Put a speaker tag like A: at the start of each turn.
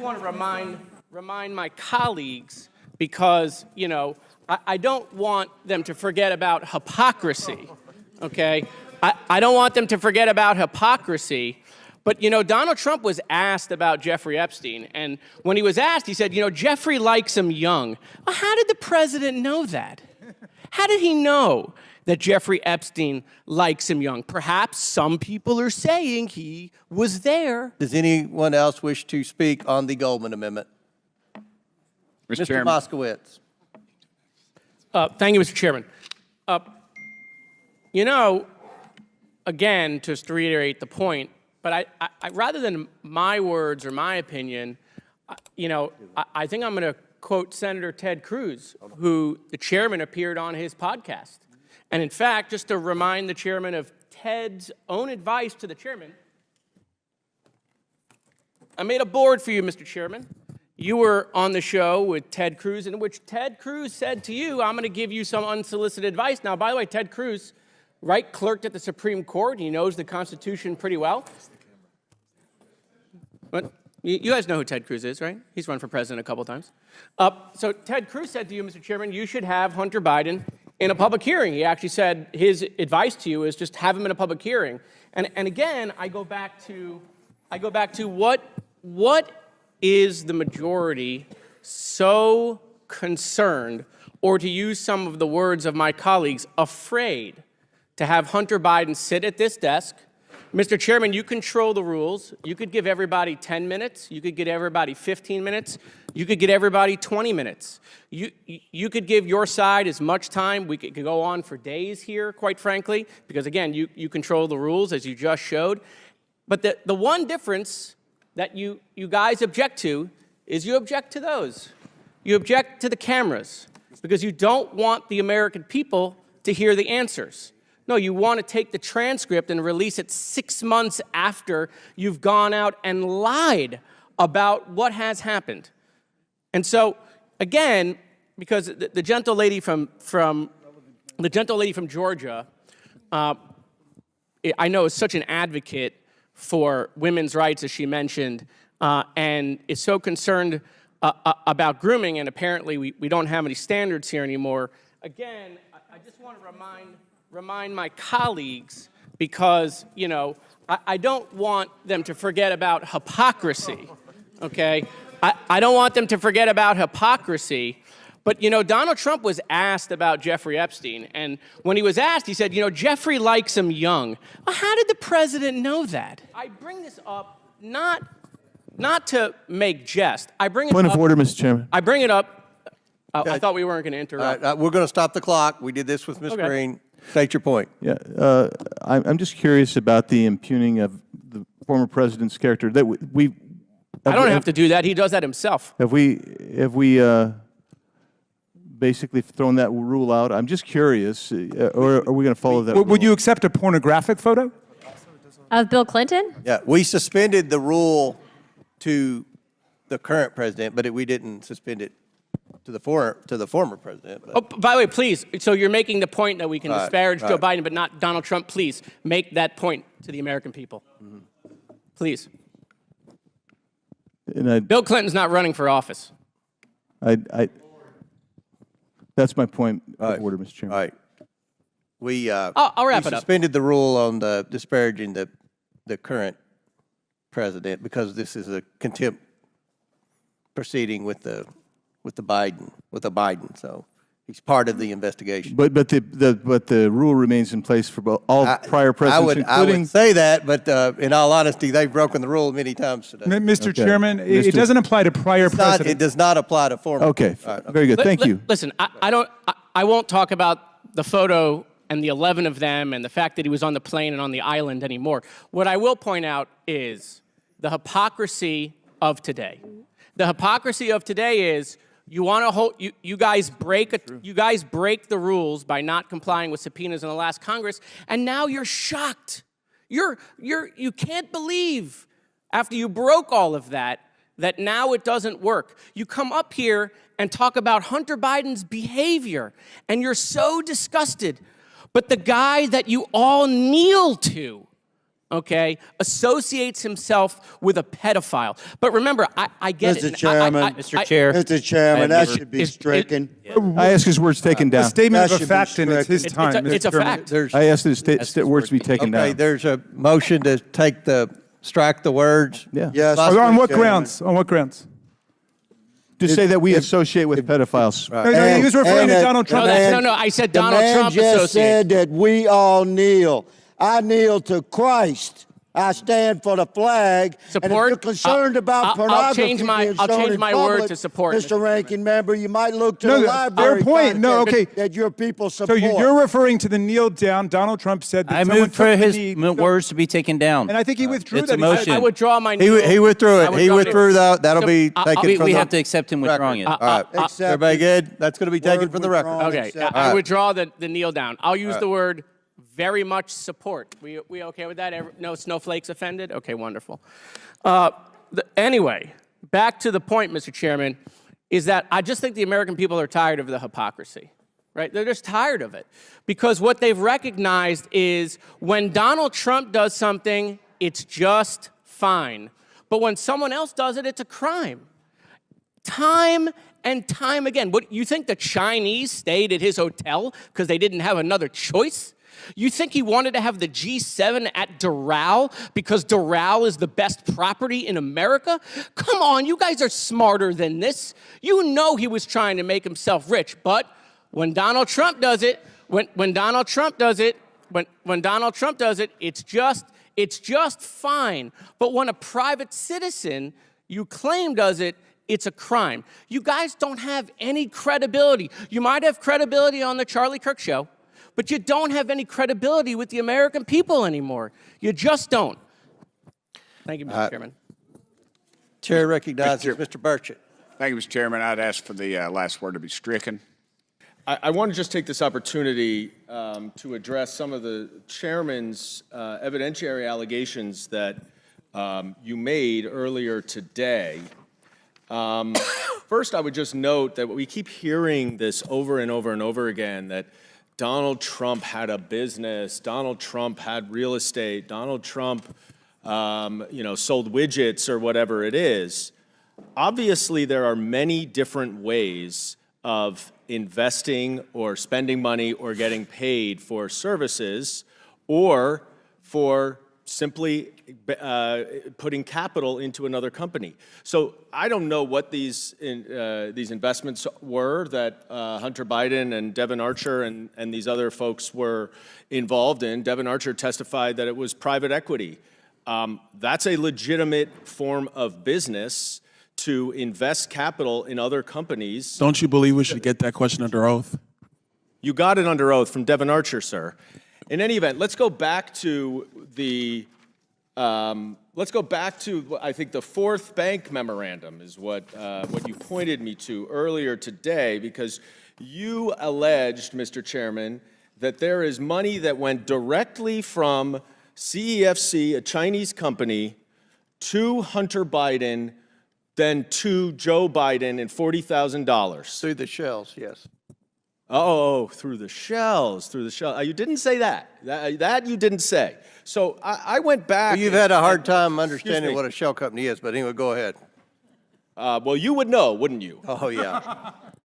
A: want to remind my colleagues because, you know, I don't want them to forget about hypocrisy, okay? I don't want them to forget about hypocrisy. But, you know, Donald Trump was asked about Jeffrey Epstein. And when he was asked, he said, you know, Jeffrey likes him young. Well, how did the president know that? How did he know that Jeffrey Epstein likes him young? Perhaps some people are saying he was there.
B: Does anyone else wish to speak on the Goldman Amendment? Mr.
C: Chairman.
B: Moskowitz.
A: Thank you, Mr. Chairman. You know, again, just to reiterate the point, but I rather than my words or my opinion, you know, I think I'm going to quote Senator Ted Cruz, who the chairman appeared on his podcast. And in fact, just to remind the chairman of Ted's own advice to the chairman, I made a board for you, Mr. Chairman. You were on the show with Ted Cruz, in which Ted Cruz said to you, I'm going to give you some unsolicited advice. Now, by the way, Ted Cruz, right, clerked at the Supreme Court. He knows the Constitution pretty well. But you guys know who Ted Cruz is, right? He's run for president a couple times. So Ted Cruz said to you, Mr. Chairman, you should have Hunter Biden in a public hearing. He actually said his advice to you is just have him in a public hearing. And again, I go back to what is the majority so concerned, or to use some of the words of my colleagues, afraid to have Hunter Biden sit at this desk? Mr. Chairman, you control the rules. You could give everybody 10 minutes. You could give everybody 15 minutes. You could give everybody 20 minutes. You could give your side as much time. We could go on for days here, quite frankly, because, again, you control the rules, as you just showed. But the one difference that you guys object to is you object to those. You object to the cameras because you don't want the American people to hear the answers. No, you want to take the transcript and release it 6 months after you've gone out and lied about what has happened. And so, again, because the gentle lady from Georgia, I know is such an advocate for women's rights, as she mentioned, and is so concerned about grooming, and apparently we don't have any standards here anymore. Again, I just want to remind my colleagues because, you know, I don't want them to forget about hypocrisy, okay? I don't want them to forget about hypocrisy. But, you know, Donald Trump was asked about Jeffrey Epstein. And when he was asked, he said, you know, Jeffrey likes him young. Well, how did the president know that? I bring this up not to make jest. I bring it
D: Point
A: up,
D: of order, Mr. Chairman.
A: I bring it up. I thought we weren't going to interrupt.
B: We're going to stop the clock. We did this with Ms.
A: Okay.
B: Green. State your point.
D: Yeah, I'm just curious about the impugning of the former president's character. That
A: I don't have to do that. He does that himself.
D: Have we basically thrown that rule out? I'm just curious, or are we going to follow that?
E: Would you accept a pornographic photo?
F: Of Bill Clinton?
B: Yeah, we suspended the rule to the current president, but we didn't suspend it to the former president. But.
A: Oh, by the way, please, so you're making the point that we can disparage Joe Biden, but not Donald Trump. Please make that point to the American people. Mm-hmm. Please.
D: And
A: Bill Clinton's not running for office.
D: That's my point of order, Mr. Chairman.
B: All right.
A: I'll wrap it up.
B: We suspended the rule on the disparaging the current president because this is a contempt proceeding with the Biden. So he's part of the investigation.
D: But the rule remains in place for all prior presidents,
B: I would say that, but in all honesty, they've broken the rule many times today.
E: Mr. Chairman, it doesn't apply to prior presidents.
B: It does not apply to former.
D: Okay, very good. Thank you.
A: Listen, I won't talk about the photo and the 11 of them and the fact that he was on the plane and on the island anymore. What I will point out is the hypocrisy of today. The hypocrisy of today is you want to hold you guys break the rules by not complying with subpoenas in the last Congress, and now you're shocked. You can't believe after you broke all of that now it doesn't work. You come up here and talk about Hunter Biden's behavior, and you're so disgusted. But the guy that you all kneel to okay, associates himself with a pedophile. But remember, I get it.
C: Mr. Chairman,
G: Mr. Chair.
C: Mr. Chairman, that should be stricken.
D: I ask his words taken
E: A
D: down.
E: statement
C: That
E: of a
C: should be
E: fact, and it's his
C: stricken.
E: time.
A: It's
E: Mr.
A: a
E: Chairman.
A: fact.
B: There's,
D: I ask his words to be taken
B: okay,
D: down.
B: there's a motion to strike the words.
D: Yeah.
C: Yes.
E: On
C: Mr.
E: what
C: Chairman.
E: grounds? On what grounds?
D: To say that we associate with pedophiles.
E: No, he was referring to
C: and
E: Donald Trump.
A: No, I said Donald
C: the man
A: Trump
C: just
A: associates.
C: said that we all kneel. I kneel to Christ. I stand for the flag. And if
A: Support?
C: you're concerned about
A: I'll
C: pornography
A: change my-
C: being
A: I'll
C: shown
A: change
C: in
A: my word
C: public,
A: to support, Mr.
C: Mr. Ranking Member, you might look to
E: No,
C: the
E: fair
C: library
E: point. No,
C: content
E: okay.
C: that your people
E: So
C: support.
E: you're referring to the kneel down. Donald Trump said that
G: I
E: someone
G: moved for
E: took the
G: his
E: knee.
G: words to be taken down.
E: And I think he withdrew
G: It's
E: that.
G: a motion.
A: I withdraw my.
B: He withdrew
A: I
B: it. He withdrew that. That'll be taken
G: we
B: from
G: we
B: the
G: have to accept him withdrawing it.
B: All right.
C: Accept
B: Everybody
C: it.
B: good? That's going to be taken
C: Word
B: from the record.
C: withdrawn.
A: Okay,
C: Accept
A: I
B: right.
A: withdraw the kneel down. I'll use the word very much support. We okay with that? No snowflakes offended? Okay, wonderful. Anyway, back to the point, Mr. Chairman, is that I just think the American people are tired of the hypocrisy, right? They're just tired of it. Because what they've recognized is when Donald Trump does something, it's just fine. But when someone else does it, it's a crime. Time and time again. What, you think the Chinese stayed at his hotel because they didn't have another choice? You think he wanted to have the G7 at Doral because Doral is the best property in America? Come on, you guys are smarter than this. You know he was trying to make himself rich, but when Donald Trump does it, when Donald Trump does it, when Donald Trump does it, it's just fine. But when a private citizen you claim does it, it's a crime. You guys don't have any credibility. You might have credibility on the Charlie Kirk show, but you don't have any credibility with the American people anymore. You just don't. Thank you, Mr. Chairman.
B: Chair recognizes Mr. Burchett.
H: Thank you, Mr. Chairman. I'd ask for the last word to be stricken.
I: I want to just take this opportunity to address some of the chairman's evidentiary allegations that you made earlier today. First, I would just note that we keep hearing this over and over and over again, that Donald Trump had a business, Donald Trump had real estate, Donald Trump sold widgets or whatever it is. Obviously, there are many different ways of investing or spending money or getting paid for services or for simply putting capital into another company. So I don't know what these investments were that Hunter Biden and Devon Archer and these other folks were involved in. Devon Archer testified that it was private equity. That's a legitimate form of business to invest capital in other companies.
J: Don't you believe we should get that question under oath?
I: You got it under oath from Devon Archer, sir. In any event, let's go back to I think the fourth bank memorandum is what you pointed me to earlier today, because you alleged, Mr. Chairman, that there is money that went directly from CEFC, a Chinese company, to Hunter Biden, then to Joe Biden, and $40,000.
B: Through the shells, yes.
I: Oh, through the shells. You didn't say that. That you didn't say. So I went back.
B: Well, you've had a hard time
I: Excuse
B: understanding
I: me.
B: what a shell company is, but anyway, go ahead.
I: Well, you would know, wouldn't you?
B: Oh, yeah.